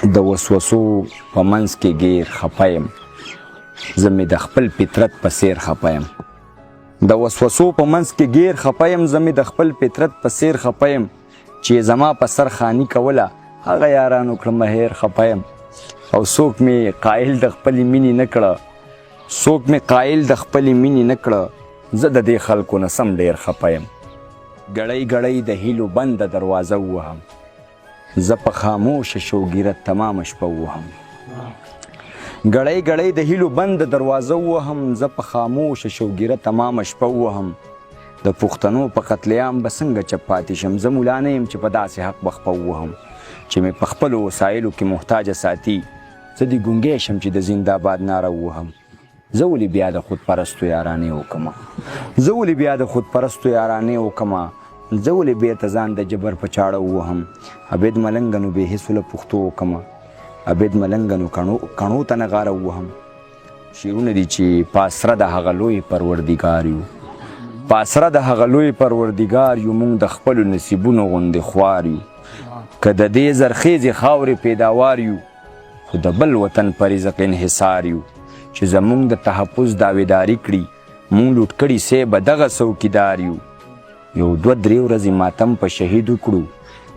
د وسوسو په منځ کې ګیر خفه یم، زه مې د خپل فطرت په څیر خفه یم. د وسوسو په منځ کې ګیر خفه یم، زه مې د خپل فطرت په څیر خفه یم. چې زما په سر خاني کوله هغه یارانو کړم هیر خفه یم. او څوک مې قایل د خپلې مینې نه کړه، څوک مې قایل د خپلې مینې نه کړه، زه د دې خلکو نه سم ډېر خفه یم. ګړۍ ګړۍ د هیلو بنده دروازه ووهم، زه په خاموشه شوګیره تمامه شپه ووهم. ګړۍ ګړۍ د هیلو بنده دروازه ووهم، زه په خاموشه شوګیره تمامه شپه ووهم. د پښتنو په قتلیام به څنګه چپ پاتې شم، زه مولا نه یم چې په داسې حق به خپه ووهم چې مې په خپلو وسایلو کې محتاجه ساتي. زه دې ګونګی شم چې د زنده‌باد ناره ووهم. زه ولې بیا د خودپرستو یارانې وکمه، زه ولې بیا د خودپرستو یارانې وکمه، زه ولې بېرته ځان د جبر په چاړه ووهم. عبید ملنګنو بې حسو له پښتو وکمه، عبید ملنګنو کڼو ته نغاره ووهم. شعرونه دي چې په اسره د هغه لوی پروردګار یو، په اسره د هغه لوی پروردګار یو، موږ د خپلو نصیبونو غوندې خوار یو. که د دې زرخیزې خاورې پیداوار یو، خو د بل وطن په رزق انحصار یو. چې زموږ د تحفظ دعویداري کړي، موږ لوټ کړي سی به دغه څوکیدار یو. یو دوه درې ورځې ماتم په شهید وکړو،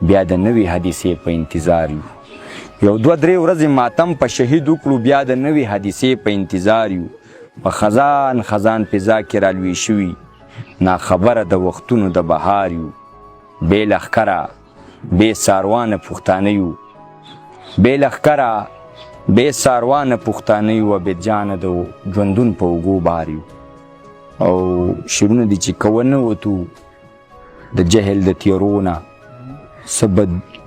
بیا د نوې حادثې په انتظار یو. یو دوه درې ورځې ماتم په شهید وکړو، بیا د نوې حادثې په انتظار یو. په خزان خزان فضا کې رالوی شوي، ناخبره د وختونو د بهار یو. بې لښکره بې څاروانه پښتانه یو، بې لښکره بې څاروانه پښتانه یو. عبید جانه د ژوندون په اوږو بار یو. او شعرونه دي چې که ونه وتو د جهل د تیرونه، څه به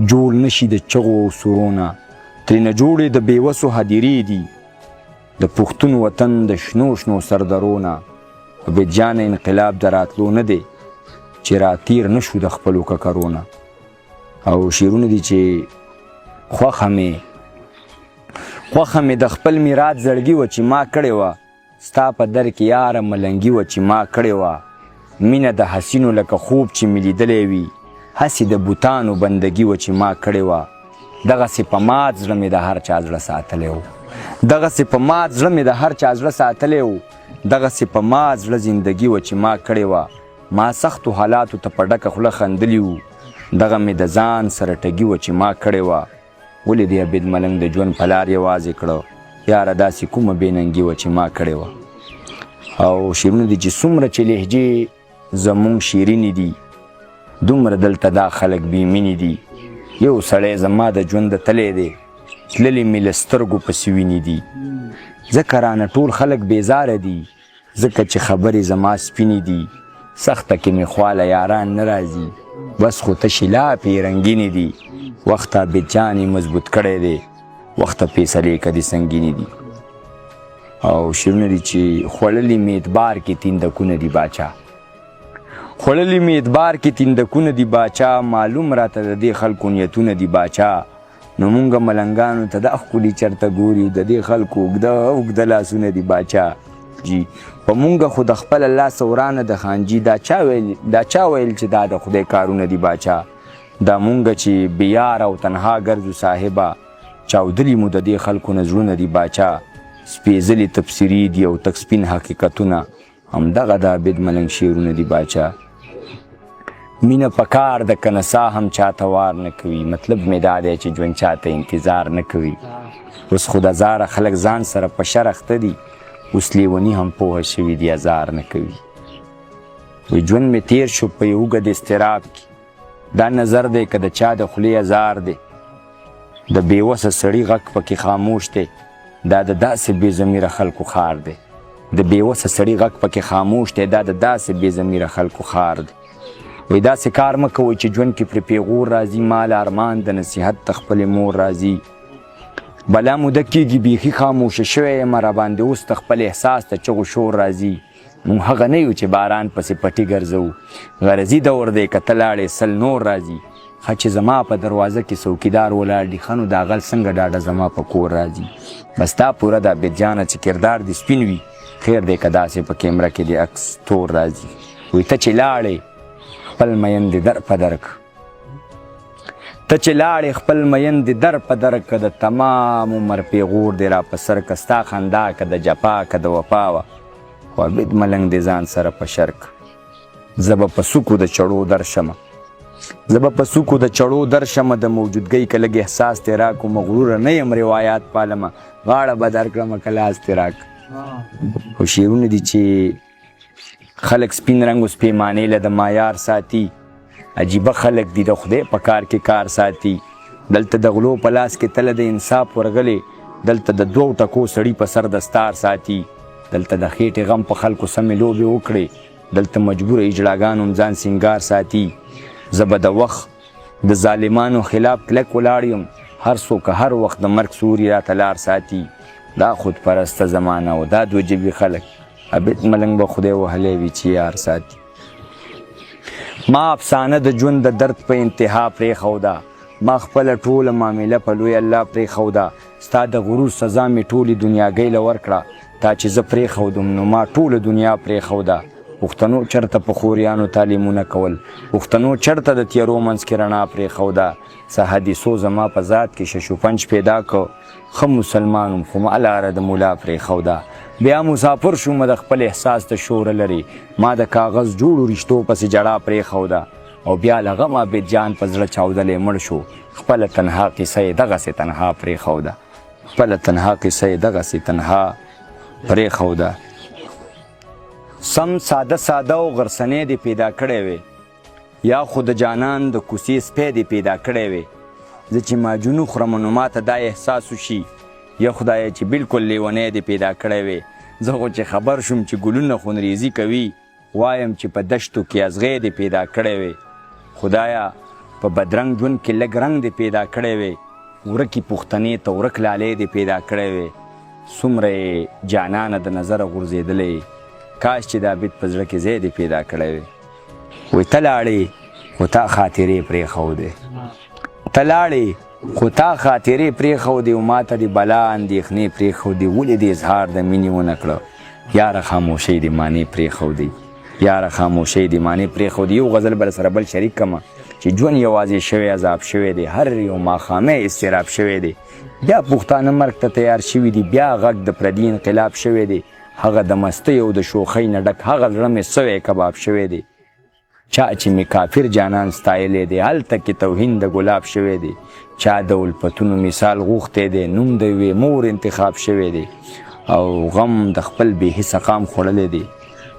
جوړ نشي د چغو او سرونه. ترېنه جوړې د بېوسو هدیرې دي، د پښتون وطن د شنو شنو سردرونه. عبید جانه انقلاب د راتلو نه دی، چې راتیر نشو د خپلو ککرونه. او شعرونه دي چې خوښه مې د خپل میرات زړګي وه چې ما کړې وه، ستا په در کې یاره ملنګي وه چې ما کړې وه. مینه د حسینو لکه خوب چې مې لیدلی وي، هسې د بوتانو بندګي وه چې ما کړې وه. دغسې په مات زړه مې د هر چا زړه ساتلی و، دغسې په مات زړه مې د هر چا زړه ساتلی و. دغسې په مات زړه زندګي وه چې ما کړې وه. ما سختو حالاتو ته په ډکه خوله خندلي وو، دغه مې د ځان سره ټګي وه چې ما کړې وه. ولې دې عبید ملنګ د ژوند په لار یوازې کړه، یاره داسې کومه بېننګي وه چې ما کړې وه. او شعرونه دي چې څومره چې لهجې زمونږ شیرینې دي، دومره دلته دا خلک بېمینې دي. یو سړی زما د ژوند تلی دی، تللې مې له سترګو پسې وینې دي. ځکه رانه ټول خلک بېزاره دي، ځکه چې خبرې زما سپینې دي. سخته کې مې خواله یاران نه راځي، بس خو تشې لاپې رنګینې دي. وخت عبید جان مضبوط کړی دی، وخت فیصلې کدې سنګینې دي. او شعرونه دي چې خوړلي مې اعتبار کې تیندکونه دي باچا، خوړلي مې اعتبار کې تیندکونه دي باچا. معلوم راته د دې خلکو نیتونه دي باچا. نو مونږ ملنګانو ته دا ښکلي چرته ګوري، د دې خلکو اوږده اوږده لاسونه دي باچا جي. په مونږ خو د خپل الله سورانه د خانجي، دا چا ویل چې دا د خدای کارونه دي باچا. دا مونږ چې بیار او تنها ګرځو صاحبه، چاودلي مو د دې خلکو نظرونه دي باچا. سپېڅلي تفسیري دي او تک سپین حقیقتونه، همدغه د عبید ملنګ شعرونه دي باچا. مینه پکار د کنسا هم چاته وار نه کوي، مطلب مې دا دی چې ژوند چاته انتظار نه کوي. اوس خو د زاره خلک ځان سره په شر اخته دي، اوس لیوني هم پوهه شوي دي ازار نه کوي. وی ژوند مې تیر شو په یو اوږد اضطراب کې، دا نظر دی که د چا د خولې ازار دی. د بېوسه سړي غږ پکې خاموش دی، دا د داسې بې ضمیره خلکو خار دی. د بېوسه سړي غږ پکې خاموش دی، دا د داسې بې ضمیره خلکو خار دی. وی داسې کار مه کوئ چې ژوند کې پرې پیغور راځي، مال ارمان د نصیحت د خپلې مور راځي. بلا موده کېږي بیخي خاموشه شوی یم، راباندې اوس د خپل احساس د چغو شور راځي. مونږ هغه نه یو چې باران پسې پټي ګرځو، غرضي دور دی که ته لاړې سل نور راځي. ښه چې زما په دروازه کې څوکیدار ولاړ دي، ښه نو دا غل څنګه ډاډه زما په کور راځي. بس تا پوره د عبید جانه چې کردار دې سپین وي، خیر دی که داسې په کیمره کې دې عکس تور راځي. وی ته چې لاړې خپل مین دې در په درک، ته چې لاړې خپل مین دې در په در که د تمام عمر پیغور دې را په سر که ستا خندا که د جفا که د وفا وه خو عبید ملنګ دې ځان سره په شرک زه به په سوکو د چړو در شمه زه به په سوکو د چړو در شمه د موجودګۍ که لږ احساس دې راکو مغروره نه یم روایات پالمه غاړه به در کړمه که لاس دې راک خو شعرونه دي چې خلک سپین رنګ اوس پیمانې له د معیار ساتي عجیبه خلک دي د خدای په کار کې کار ساتي دلته د غلو په لاس کې تله د انصاف ورغلی دلته د دوو ټکو سړي په سر دستار ساتي دلته د خېټې غم په خلکو سمې لوبې وکړې دلته مجبوره اجړاګانو هم ځان سینګار ساتي زه به د وخت د ظالمانو خلاف کلک ولاړ یم هر څوک هر وخت د مرګ سوري راته لار ساتي دا خودپرسته زمانه او دا دوه جبي خلک عبید ملنګ به خدای وهلی وي چې یار ساتي ما افسانه د ژوند د درد په انتها پرېښوده ما خپله ټوله معامله په لوی الله پرېښوده ستا د غرور سزا مې ټولې دنیاګۍ له ورکړه تا چې زه پرېښودم نو ما ټوله دنیا پرېښوده پښتنو چرته په خوریانو تعلیمونه کول پښتنو چرته د تیارو منځ کې رڼا پرېښوده څه حدیثو زما په ذات کې شش و پنج پیدا کو ښه مسلمان وم خو ما لاره د ملا پرېښوده بیا مسافر شوم د خپل احساس ته شوره لري ما د کاغذ جوړو رشتو پسې جړه پرېښوده او بیا له غم عبید جان په زړه چاودلی مړ شو خپله تنها قصه یې دغسې تنها پرېښوده خپله تنها قصه یې دغسې تنها پرېښوده سم ساده ساده او غرسنې دې پیدا کړی وې یا خو د جانان د کوڅې سپی دې پیدا کړی وې زه چې ماجونو خورم نو ماته دا احساس وشي یا خدایه چې بالکل لیونی دې پیدا کړی وې زه خو چې خبر شوم چې ګلونه خونریزي کوي وایم چې په دشتو کې ازغی دې پیدا کړی وې خدایه په بدرنګ ژوند کې لږ رنګ دې پیدا کړی وې ورکې پښتنې ته ورک لالی دې پیدا کړی وې څومره یې جانانه د نظره غورځېدلی کاش چې د عبید په زړه کې ځای دې پیدا کړی وې وایي ته لاړې خو تا خاطرې پرېښودې ته لاړې خو تا خاطرې پرېښودې او ما ته د بلا اندېښنې پرېښودې ولې دې اظهار د مینې ونه کړه یاره خاموشۍ دې معنی پرېښودې یاره خاموشۍ دې معنی پرېښودې یو غزل به سره بل شریک کړمه چې ژوند یوازې شوی عذاب شوی دی هر یو ماښامه اضطراب شوی دی بیا پښتانه مرګ ته تیار شوي دي بیا غږ د پردي انقلاب شوی دی هغه د مستۍ او د شوخۍ نه ډک هغه زړه مې سوی کباب شوی دی چا چې مې کافر جانان ستایلی دی هلته کې توهین د ګلاب شوی دی چا د الفتونو مثال غوښتی دی نوم د یوې مور انتخاب شوی دی او غم د خپل بې حسه قام خوړلی دی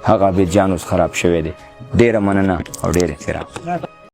هغه عبید جان اوس خراب شوی دی ډېره مننه او ډېر احترام